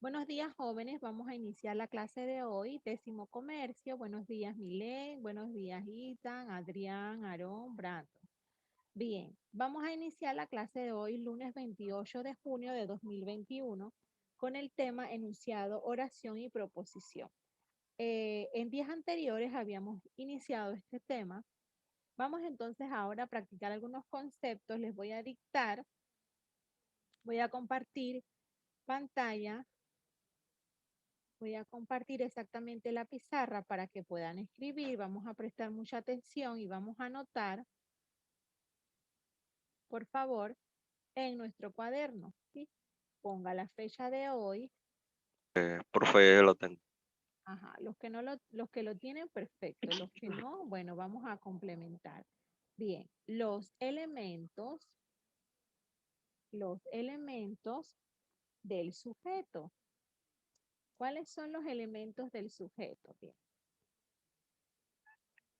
Buenos días, jóvenes. Vamos a iniciar la clase de hoy, décimo comercio. Buenos días, Milen. Buenos días, Itan, Adrián, Aarón, Brandon. Bien, vamos a iniciar la clase de hoy, lunes 28 de junio de 2021, con el tema enunciado, oración y proposición. En días anteriores habíamos iniciado este tema. Vamos entonces ahora a practicar algunos conceptos. Les voy a dictar, voy a compartir pantalla. Voy a compartir exactamente la pizarra para que puedan escribir. Vamos a prestar mucha atención y vamos a anotar, por favor, en nuestro cuaderno. ¿Sí? Ponga la fecha de hoy. Profe, lo tengo. Ajá, los que lo tienen, perfecto. Los que no, bueno, vamos a complementar. Bien, los elementos del sujeto. ¿Cuáles son los elementos del sujeto? Bien.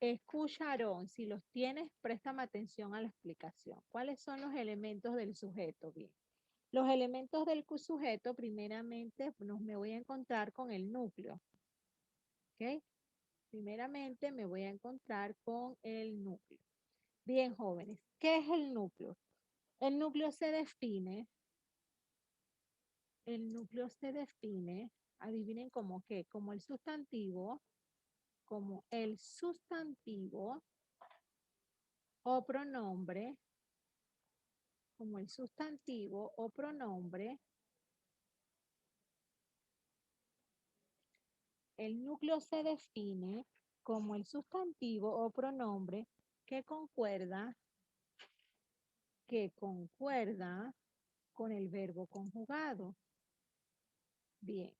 Escucharon, si los tienes, préstame atención a la explicación. ¿Cuáles son los elementos del sujeto? Bien. Los elementos del sujeto, primeramente, me voy a encontrar con el núcleo. ¿Ok? Primeramente me voy a encontrar con el núcleo. Bien, jóvenes, ¿qué es el núcleo? El núcleo se define, adivinen como qué, como el sustantivo o pronombre, como el sustantivo o pronombre. El núcleo se define como el sustantivo o pronombre que concuerda con el verbo conjugado. Bien.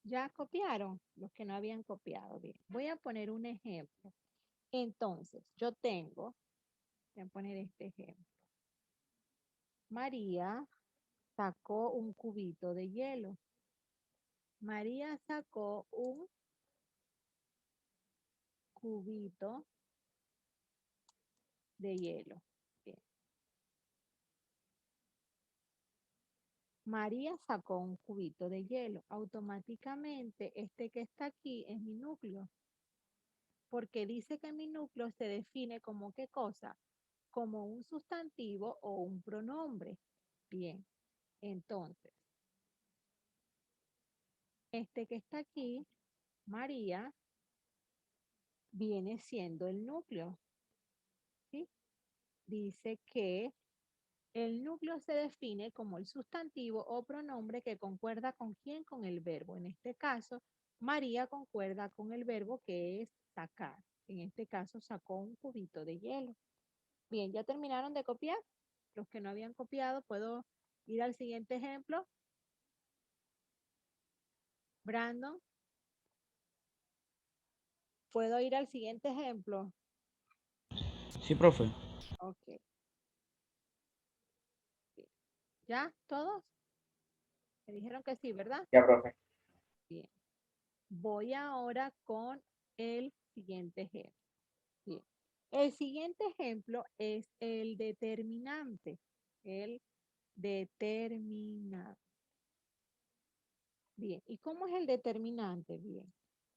¿Ya copiaron? Los que no habían copiado. Bien. Voy a poner un ejemplo. Entonces, voy a poner este ejemplo. María sacó un cubito de hielo. María sacó un cubito de hielo. Bien. María sacó un cubito de hielo. Automáticamente, este que está aquí es mi núcleo. Porque dice que mi núcleo se define como qué cosa, como un sustantivo o un pronombre. Bien, entonces, este que está aquí, María, viene siendo el núcleo. ¿Sí? Dice que el núcleo se define como el sustantivo o pronombre que concuerda con quién, con el verbo. En este caso, María concuerda con el verbo que es sacar. En este caso, sacó un cubito de hielo. Bien, ¿ya terminaron de copiar? Los que no habían copiado, ¿puedo ir al siguiente ejemplo? Brandon, ¿puedo ir al siguiente ejemplo? Sí, profe. Ok. ¿Ya? ¿Todos? Me dijeron que sí, ¿verdad? Ya, profe. Bien. Voy ahora con el siguiente ejemplo. Bien. El siguiente ejemplo es el determinante. El determinante. Bien. ¿Y cómo es el determinante? Bien.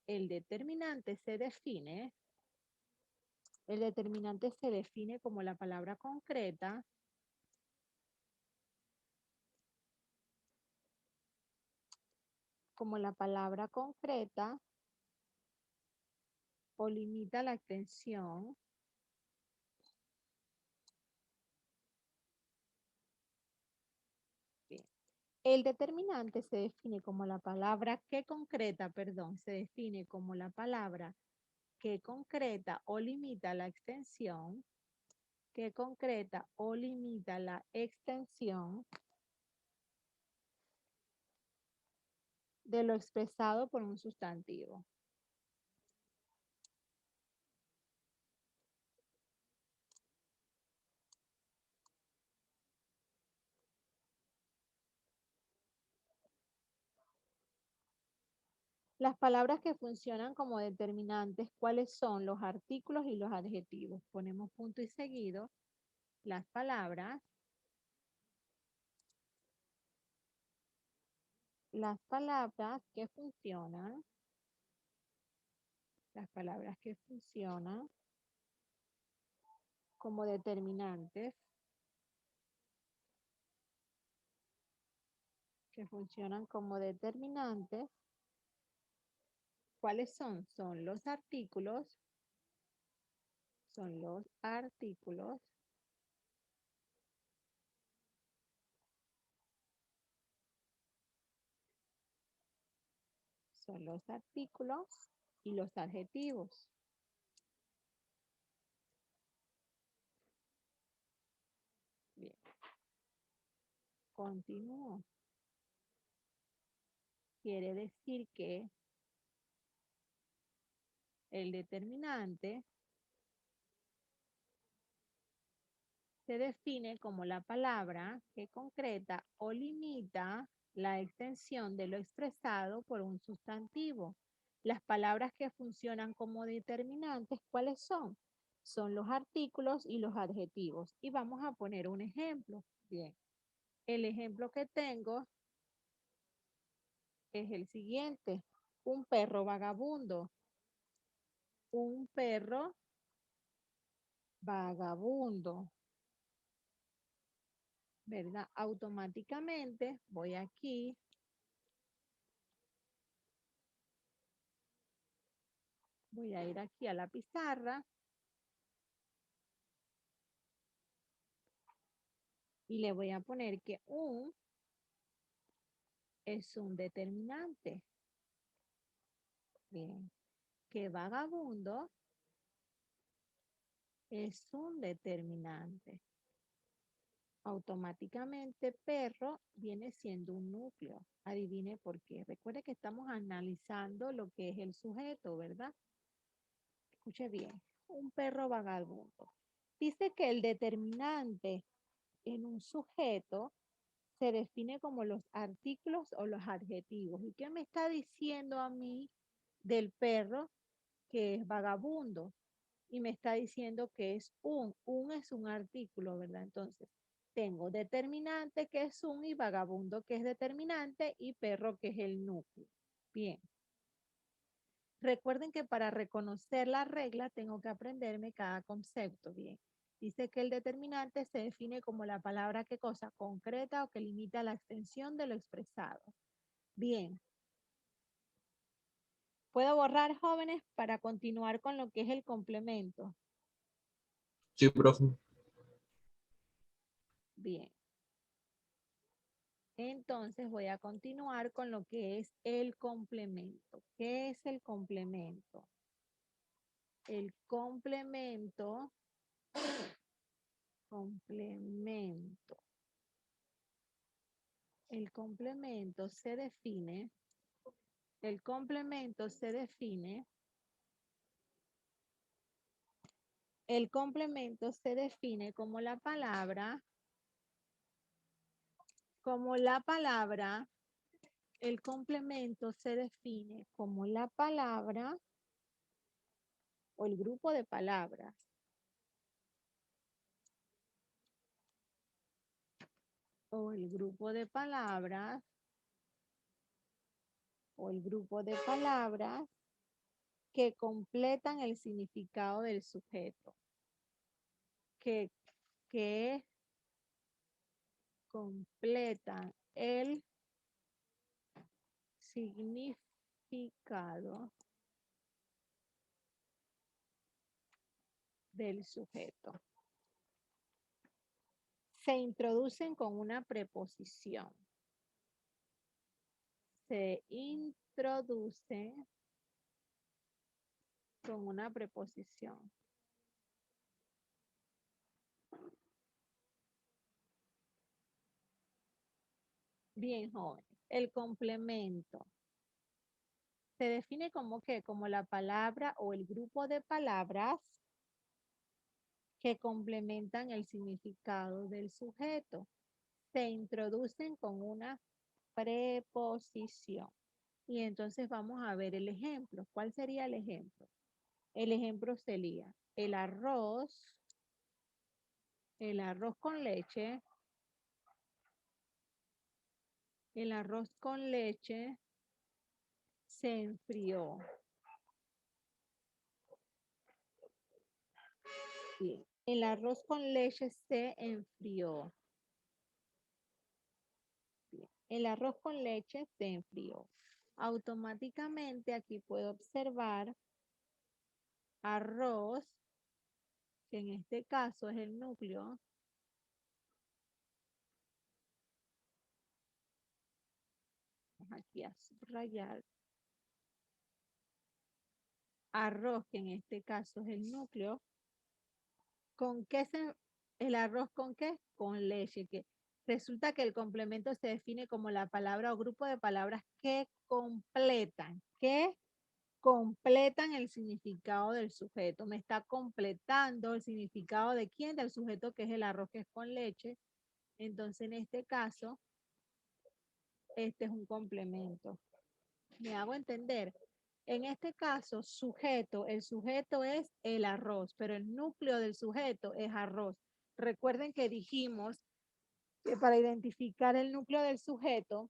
El determinante se define como la palabra concreta o limita la extensión. Bien. El determinante se define como la palabra que concreta, perdón, se define como la palabra que concreta o limita la extensión, que concreta o limita la extensión de lo expresado por un sustantivo. Las palabras que funcionan como determinantes, ¿cuáles son? Los artículos y los adjetivos. Ponemos punto y seguido. las palabras que funcionan, como determinantes, ¿cuáles son? Son los artículos, son los artículos y los adjetivos. Bien. Continúo. Quiere decir que el determinante se define como la palabra que concreta o limita la extensión de lo expresado por un sustantivo. Las palabras que funcionan como determinantes, ¿cuáles son? Son los artículos y los adjetivos. Y vamos a poner un ejemplo. Bien. El ejemplo que tengo es el siguiente. Un perro vagabundo. Un perro vagabundo. ¿Verdad? Automáticamente voy aquí. Voy a ir aquí a la pizarra. Y le voy a poner que un es un determinante. Bien. Que vagabundo es un determinante. Automáticamente perro viene siendo un núcleo. Adivine por qué. Recuerde que estamos analizando lo que es el sujeto, ¿verdad? Escuche bien. Un perro vagabundo. Dice que el determinante en un sujeto se define como los artículos o los adjetivos. ¿Y qué me está diciendo a mí del perro que es vagabundo? Y me está diciendo que es un es un artículo, ¿verdad? Entonces, tengo determinante que es un y vagabundo que es determinante y perro que es el núcleo. Bien. Recuerden que para reconocer la regla tengo que aprenderme cada concepto. Bien. Dice que el determinante se define como la palabra que cosa concreta o que limita la extensión de lo expresado. Bien. Puedo borrar, jóvenes, para continuar con lo que es el complemento. Sí, profe. Bien. Entonces voy a continuar con lo que es el complemento. ¿Qué es el complemento? El complemento El complemento se define como la palabra, el complemento se define como la palabra o el grupo de palabras que completan el significado del sujeto, que completan el significado del sujeto. Se introducen con una preposición. Se introducen con una preposición. Bien, jóvenes. El complemento se define como que como la palabra o el grupo de palabras que complementan el significado del sujeto. Se introducen con una preposición. Y entonces vamos a ver el ejemplo. ¿Cuál sería el ejemplo? El ejemplo sería: el arroz El arroz con leche. El arroz con leche se enfrió. Bien. El arroz con leche se enfrió. Bien. El arroz con leche se enfrió. Automáticamente aquí puedo observar arroz, que en este caso es el núcleo. Vamos aquí a subrayar. Arroz, que en este caso es el núcleo. ¿Con qué el arroz con qué? Con leche, que resulta que el complemento se define como la palabra o grupo de palabras que completan el significado del sujeto. Me está completando el significado de quién, del sujeto, que es el arroz que es con leche. Entonces, en este caso, este es un complemento. ¿Me hago entender? En este caso, sujeto, el sujeto es el arroz, pero el núcleo del sujeto es arroz. Recuerden que dijimos que para identificar el núcleo del sujeto,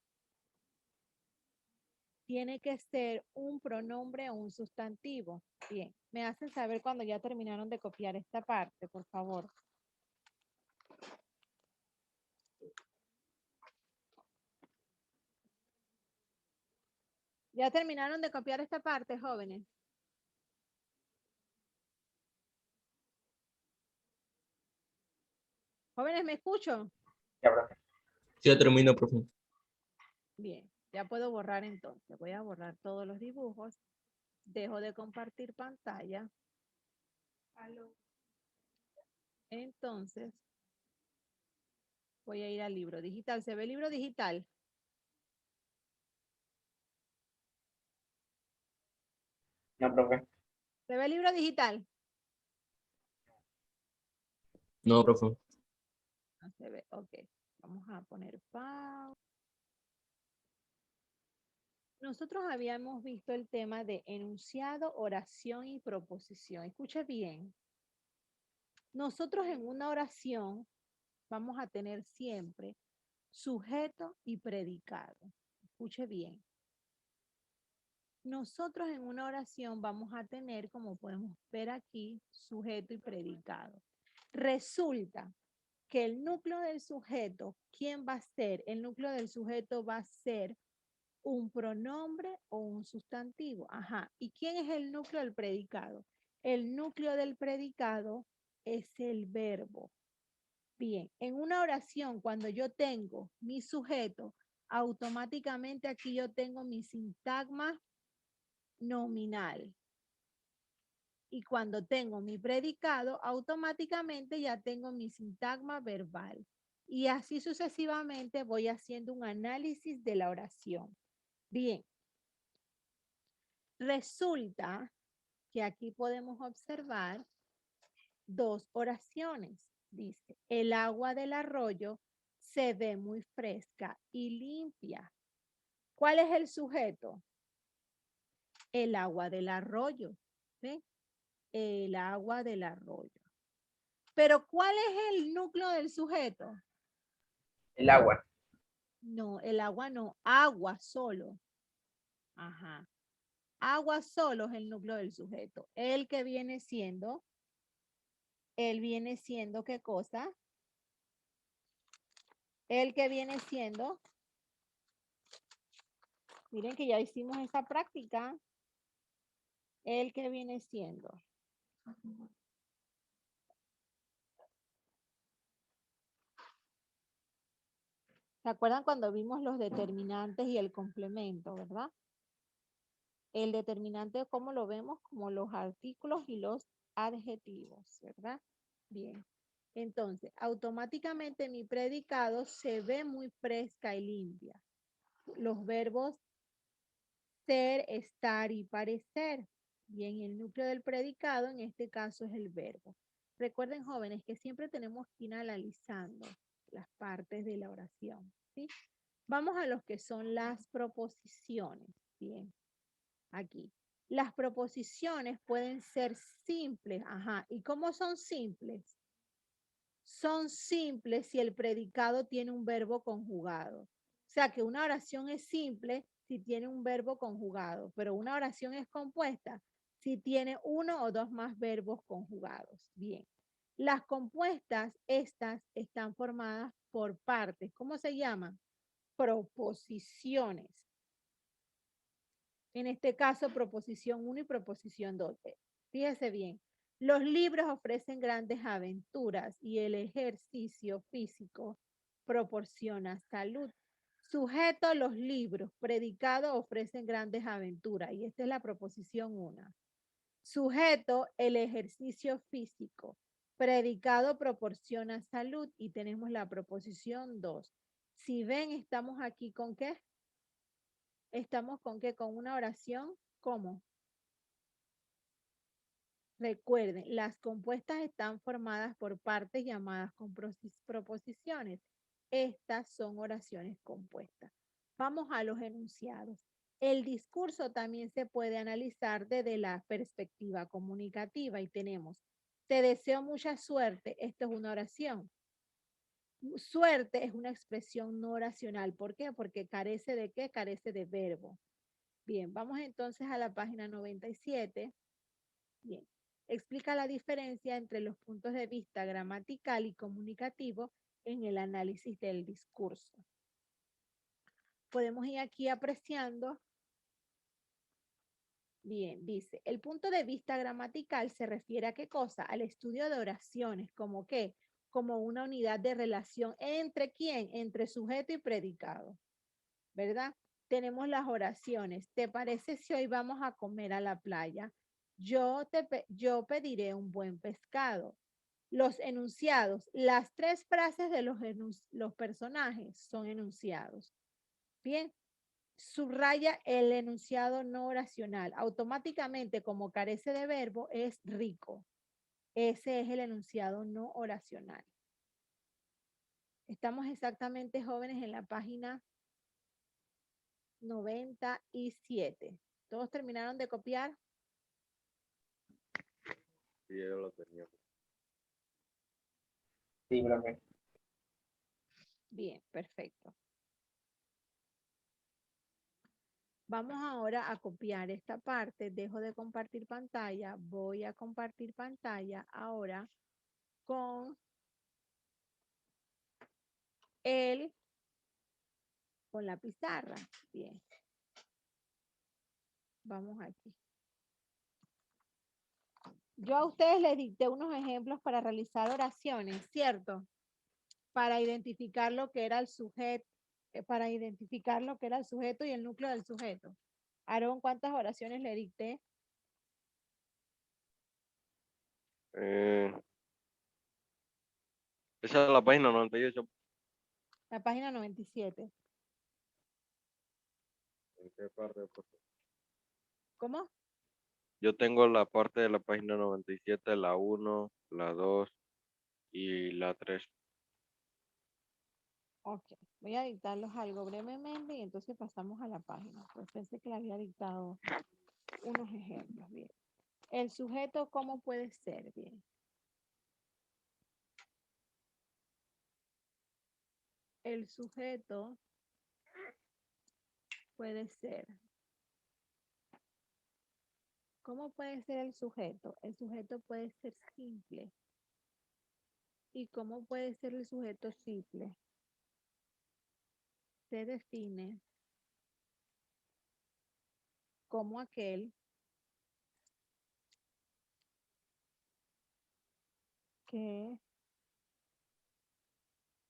tiene que ser un pronombre o un sustantivo. Bien, me hacen saber cuando ya terminaron de copiar esta parte, por favor. ¿Ya terminaron de copiar esta parte, jóvenes? Jóvenes, ¿me escucho? Ya, profe. Sí, ya termino, profe. Bien, ya puedo borrar entonces. Voy a borrar todos los dibujos. Dejo de compartir pantalla. Entonces, voy a ir al libro digital. ¿Se ve el libro digital? No, profe. ¿Se ve el libro digital? No, profe. No se ve. Ok. Vamos a poner pausa. Nosotros habíamos visto el tema de enunciado, oración y proposición. Escuche bien. Nosotros en una oración vamos a tener siempre sujeto y predicado. Escuche bien. Nosotros en una oración vamos a tener, como podemos ver aquí, sujeto y predicado. Resulta que el núcleo del sujeto, ¿quién va a ser? El núcleo del sujeto va a ser un pronombre o un sustantivo. Ajá. ¿Y quién es el núcleo del predicado? El núcleo del predicado es el verbo. Bien, en una oración, cuando yo tengo mi sujeto, automáticamente aquí yo tengo mi sintagma nominal. Y cuando tengo mi predicado, automáticamente ya tengo mi sintagma verbal. Y así sucesivamente voy haciendo un análisis de la oración. Bien, resulta que aquí podemos observar dos oraciones. Dice, el agua del arroyo se ve muy fresca y limpia. ¿Cuál es el sujeto? El agua del arroyo. ¿Sí? El agua del arroyo. Pero ¿cuál es el núcleo del sujeto? El agua. No, el agua no, agua solo. Ajá. Agua solo es el núcleo del sujeto. El que viene siendo, él viene siendo, ¿qué cosa? El que viene siendo, miren que ya hicimos esa práctica. El que viene siendo. ¿Se acuerdan cuando vimos los determinantes y el complemento, verdad? El determinante, ¿cómo lo vemos? Como los artículos y los adjetivos, ¿verdad? Bien. Entonces, automáticamente mi predicado se ve muy fresca y limpia. Los verbos ser, estar y parecer. Bien, el núcleo del predicado en este caso es el verbo. Recuerden, jóvenes, que siempre tenemos que ir analizando las partes de la oración, ¿sí? Vamos a los que son las proposiciones. Bien, aquí. Las proposiciones pueden ser simples. Ajá. ¿Y cómo son simples? son simples si el predicado tiene un verbo conjugado. O sea que una oración es simple si tiene un verbo conjugado, pero una oración es compuesta si tiene uno o dos más verbos conjugados. Bien. Las compuestas, estas están formadas por partes. ¿Cómo se llaman? Proposiciones. En este caso, proposición 1 y proposición 2. Fíjese bien, los libros ofrecen grandes aventuras y el ejercicio físico proporciona salud. Sujeto, los libros. Predicado, ofrecen grandes aventuras. Y esta es la proposición 1. Sujeto, el ejercicio físico. Predicado, proporciona salud. Y tenemos la proposición 2. Si ven, estamos aquí con ¿qué? ¿Estamos con qué? Con una oración. ¿Cómo? Recuerden, las compuestas están formadas por partes llamadas proposiciones. Estas son oraciones compuestas. Vamos a los enunciados. El discurso también se puede analizar desde la perspectiva comunicativa y tenemos, te deseo mucha suerte. Esto es una oración. Suerte es una expresión no oracional. ¿Por qué? Porque carece de ¿qué? Carece de verbo. Bien, vamos entonces a la página 97. Bien, explica la diferencia entre los puntos de vista gramatical y comunicativo en el análisis del discurso. Podemos ir aquí apreciando. Bien, dice, el punto de vista gramatical se refiere a qué cosa? Al estudio de oraciones, ¿como qué? Como una unidad de relación entre quién? Entre sujeto y predicado, ¿verdad? Tenemos las oraciones. ¿Te parece si hoy vamos a comer a la playa? Yo pediré un buen pescado. Los enunciados, las tres frases de los personajes son enunciados. Bien, subraya el enunciado no oracional. Automáticamente, como carece de verbo, es rico. Ese es el enunciado no oracional. Estamos exactamente, jóvenes, en la página 97. ¿Todos terminaron de copiar? Sí, yo lo tenía. Sí, profe. Bien, perfecto. Vamos ahora a copiar esta parte. Dejo de compartir pantalla. Voy a compartir pantalla ahora con la pizarra. Bien. Vamos aquí. Yo a ustedes les dicté unos ejemplos para realizar oraciones, ¿cierto? Para identificar lo que era el sujeto, y el núcleo del sujeto. Aarón, ¿cuántas oraciones le dicté? Esa es la página 98. La página 97. ¿En qué parte, profe? ¿Cómo? Yo tengo la parte de la página 97, la 1, la 2 y la 3. Ok, voy a dictarlos algo brevemente y entonces pasamos a la página. Pues pensé que le había dictado unos ejemplos. Bien. El sujeto, ¿cómo puede ser? Bien. El sujeto puede ser. ¿Cómo puede ser el sujeto? El sujeto puede ser simple. ¿Y cómo puede ser el sujeto simple? Se define como aquel que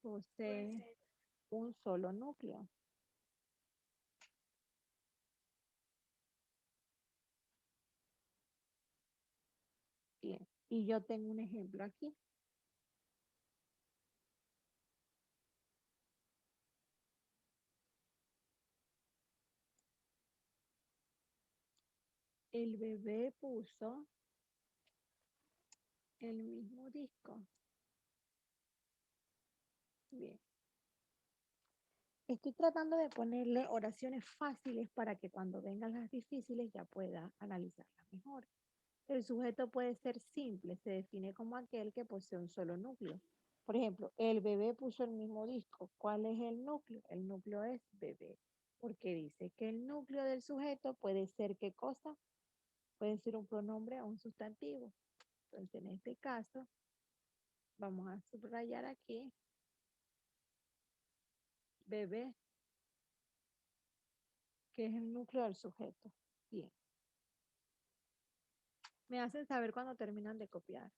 posee un solo núcleo. Bien, y yo tengo un ejemplo aquí. El bebé puso el mismo disco. Bien. Estoy tratando de ponerle oraciones fáciles para que cuando vengan las difíciles ya pueda analizarlas mejor. El sujeto puede ser simple, se define como aquel que posee un solo núcleo. Por ejemplo, el bebé puso el mismo disco. ¿Cuál es el núcleo? El núcleo es bebé, porque dice que el núcleo del sujeto puede ser ¿qué cosa? Puede ser un pronombre o un sustantivo. Entonces, en este caso, vamos a subrayar aquí bebé, que es el núcleo del sujeto. Bien. Me hacen saber cuando terminan de copiar.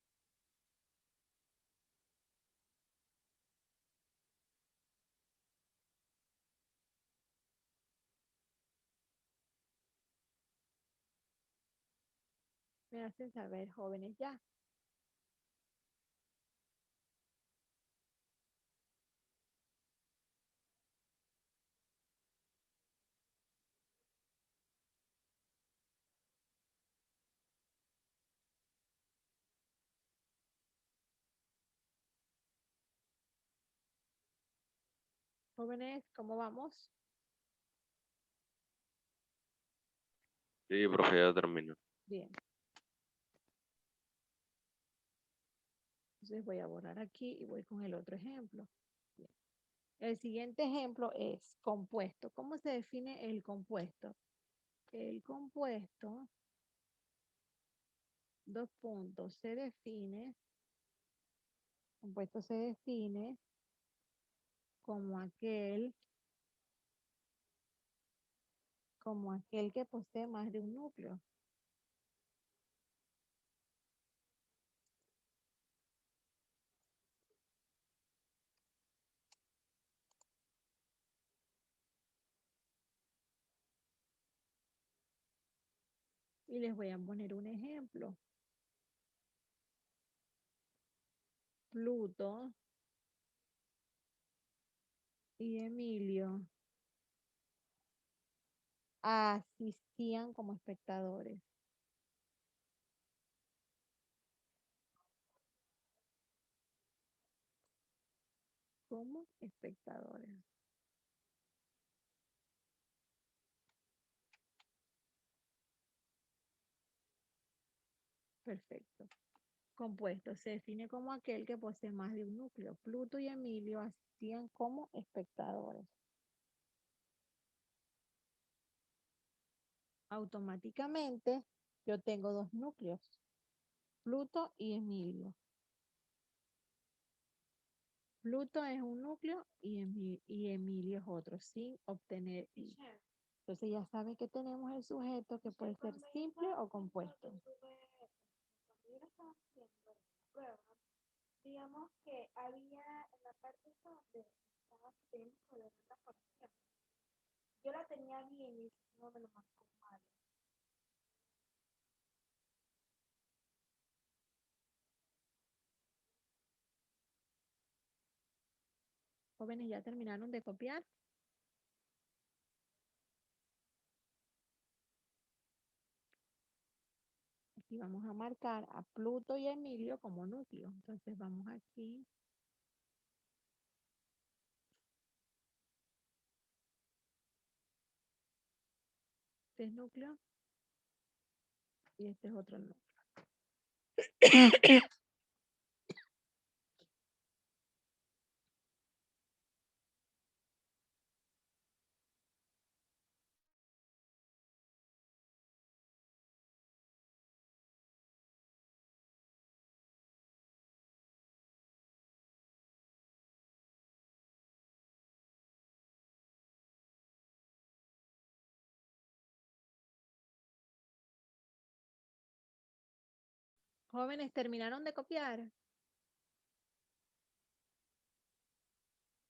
Me hacen saber, jóvenes, ya. Jóvenes, ¿cómo vamos? Sí, profe, ya terminó. Bien. Entonces voy a borrar aquí y voy con el otro ejemplo. Bien. El siguiente ejemplo es compuesto. ¿Cómo se define el compuesto? El compuesto, dos puntos, compuesto se define como aquel que posee más de un núcleo. Y les voy a poner un ejemplo. Pluto y Emilio asistían como espectadores. Como espectadores. Perfecto. Compuesto se define como aquel que posee más de un núcleo. Pluto y Emilio asistían como espectadores. Automáticamente yo tengo dos núcleos, Pluto y Emilio. Pluto es un núcleo y Emilio es otro, sin obtener I. Entonces ya saben que tenemos el sujeto que puede ser simple o compuesto. Digamos que había en la parte donde estaba yo la tenía bien y no me lo marcó mal. Jóvenes, ¿ya terminaron de copiar? Aquí vamos a marcar a Pluto y Emilio como núcleo. Entonces vamos aquí. Este es núcleo y este es otro núcleo. Jóvenes, ¿terminaron de copiar?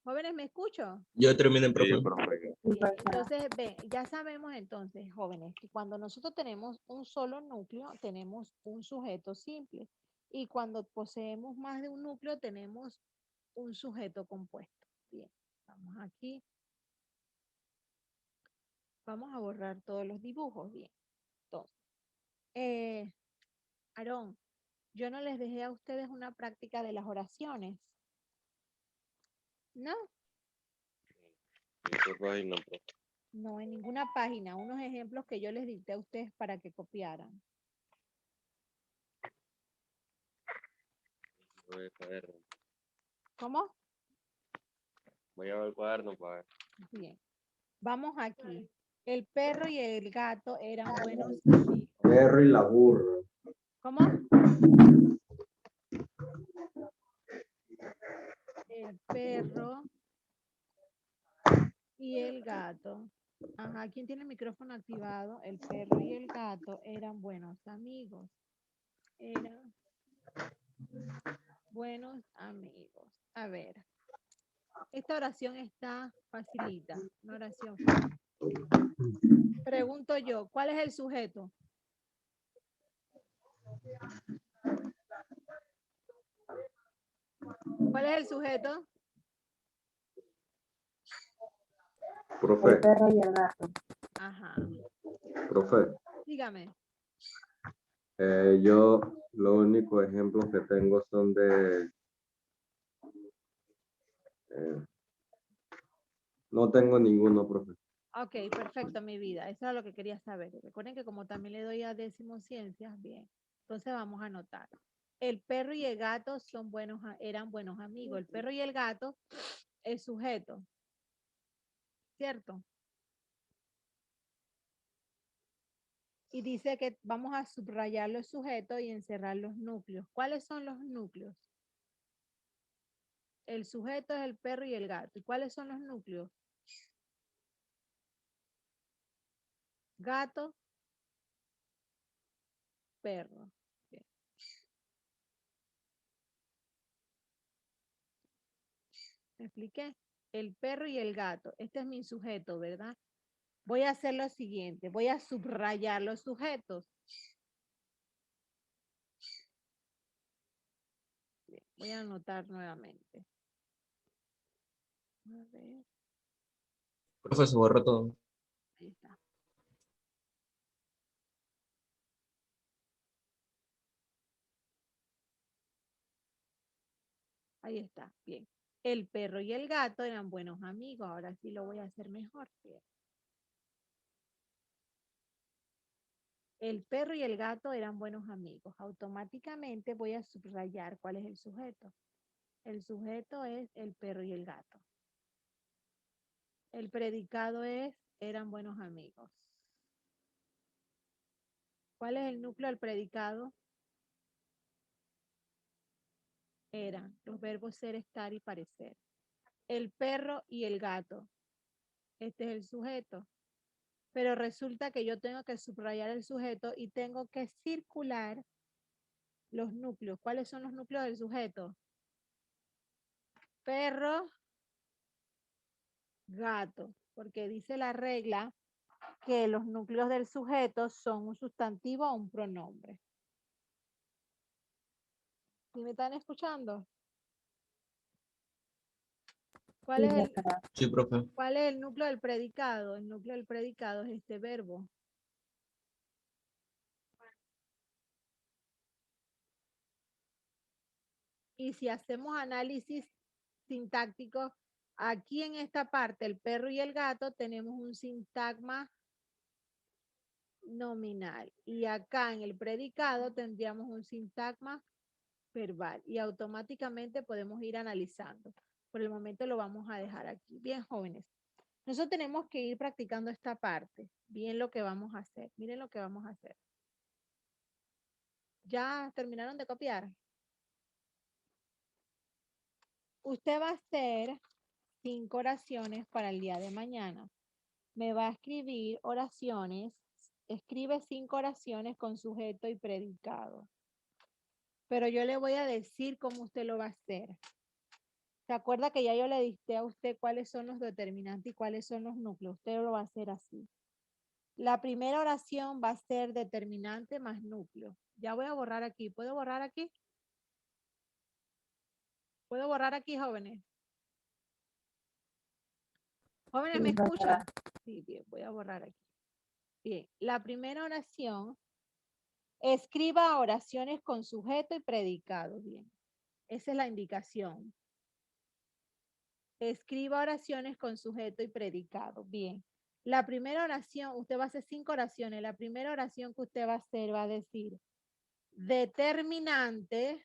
Jóvenes, ¿me escucho? Yo terminé, Sí, profe. profe. Bien, entonces, ven, ya sabemos entonces, jóvenes, que cuando nosotros tenemos un solo núcleo, tenemos un sujeto simple. Y cuando poseemos más de un núcleo, tenemos un sujeto compuesto. Bien, vamos aquí. Vamos a borrar todos los dibujos. Bien, entonces, Aarón, yo no les dejé a ustedes una práctica de las oraciones. ¿No? ¿En qué página, profe? No, en ninguna página. Unos ejemplos que yo les dicté a ustedes para que copiaran. Voy a caer. ¿Cómo? Voy a ver el cuaderno para ver. Bien. Vamos aquí. El perro y el gato eran buenos amigos. Perro y la burra. ¿Cómo? El perro y el gato. Ajá, ¿quién tiene el micrófono activado? El perro y el gato eran buenos amigos. Eran buenos amigos. A ver. Esta oración está facilita. Una oración fácil. Pregunto yo, ¿cuál es el sujeto? ¿Cuál es el sujeto? Profe, Ajá. profe. Dígame. Yo los únicos ejemplos que tengo son de... no tengo ninguno, profe. Ok, perfecto, mi vida. Eso es lo que quería saber. Recuerden que como también le doy a décimo ciencias, bien. Entonces vamos a anotar. El perro y el gato son buenos, eran buenos amigos. El perro y el gato, el sujeto. ¿Cierto? Y dice que vamos a subrayar los sujetos y encerrar los núcleos. ¿Cuáles son los núcleos? El sujeto es el perro y el gato. ¿Y cuáles son los núcleos? Gato, perro. Bien. ¿Me expliqué? El perro y el gato. Este es mi sujeto, ¿verdad? Voy a hacer lo siguiente. Voy a subrayar los sujetos. Bien, voy a anotar nuevamente. A ver, Profe, se borró todo. ahí está. Ahí está, bien. El perro y el gato eran buenos amigos. Ahora sí lo voy a hacer mejor. Bien. El perro y el gato eran buenos amigos. Automáticamente voy a subrayar cuál es el sujeto. El sujeto es el perro y el gato. El predicado es eran buenos amigos. ¿Cuál es el núcleo del predicado? Eran los verbos ser, estar y parecer. El perro y el gato. Este es el sujeto. Pero resulta que yo tengo que subrayar el sujeto y tengo que circular los núcleos. ¿Cuáles son los núcleos del sujeto? Perro, gato. Porque dice la regla que los núcleos del sujeto son un sustantivo o un pronombre. ¿Sí me están escuchando? ¿Cuál Sí, profe. ¿Cuál es el núcleo del predicado? El núcleo del predicado es este verbo. Y si hacemos análisis sintáctico, aquí en esta parte, el perro y el gato, tenemos un sintagma nominal. Y acá en el predicado tendríamos un sintagma verbal. Y automáticamente podemos ir analizando. Por el momento lo vamos a dejar aquí. Bien, jóvenes. Nosotros tenemos que ir practicando esta parte. Bien lo que vamos a hacer. Miren lo que vamos a hacer. ¿Ya terminaron de copiar? Usted va a hacer 5 oraciones para el día de mañana. Me va a escribir oraciones. Escribe 5 oraciones con sujeto y predicado. Pero yo le voy a decir cómo usted lo va a hacer. ¿Se acuerda que ya yo le dicté a usted cuáles son los determinantes y cuáles son los núcleos? Usted lo va a hacer así. La primera oración va a ser determinante más núcleo. Ya voy a borrar aquí. ¿Puedo borrar aquí? ¿Puedo borrar aquí, jóvenes? ¿Jóvenes me escuchan? Sí, bien, voy a borrar aquí. Bien, la primera oración, escriba oraciones con sujeto y predicado. Bien, esa es la indicación. Escriba oraciones con sujeto y predicado. Bien. La primera oración, usted va a hacer 5 oraciones. La primera oración que usted va a hacer va a decir determinante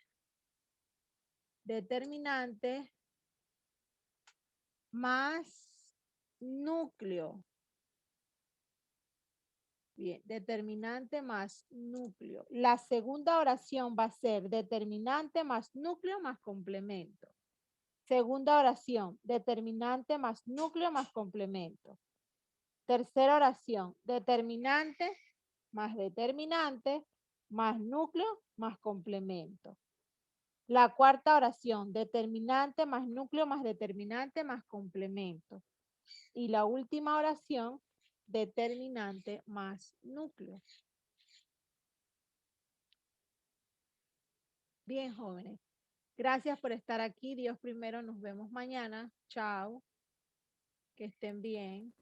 más núcleo. Bien, determinante más núcleo. La segunda oración va a ser determinante más núcleo más complemento. Segunda oración, determinante más núcleo más complemento. Tercera oración, determinante más núcleo más complemento. La cuarta oración, determinante más núcleo más determinante más complemento. Y la última oración, determinante más núcleo. Bien, jóvenes. Gracias por estar aquí. Dios primero. Nos vemos mañana. Chao. Que estén bien.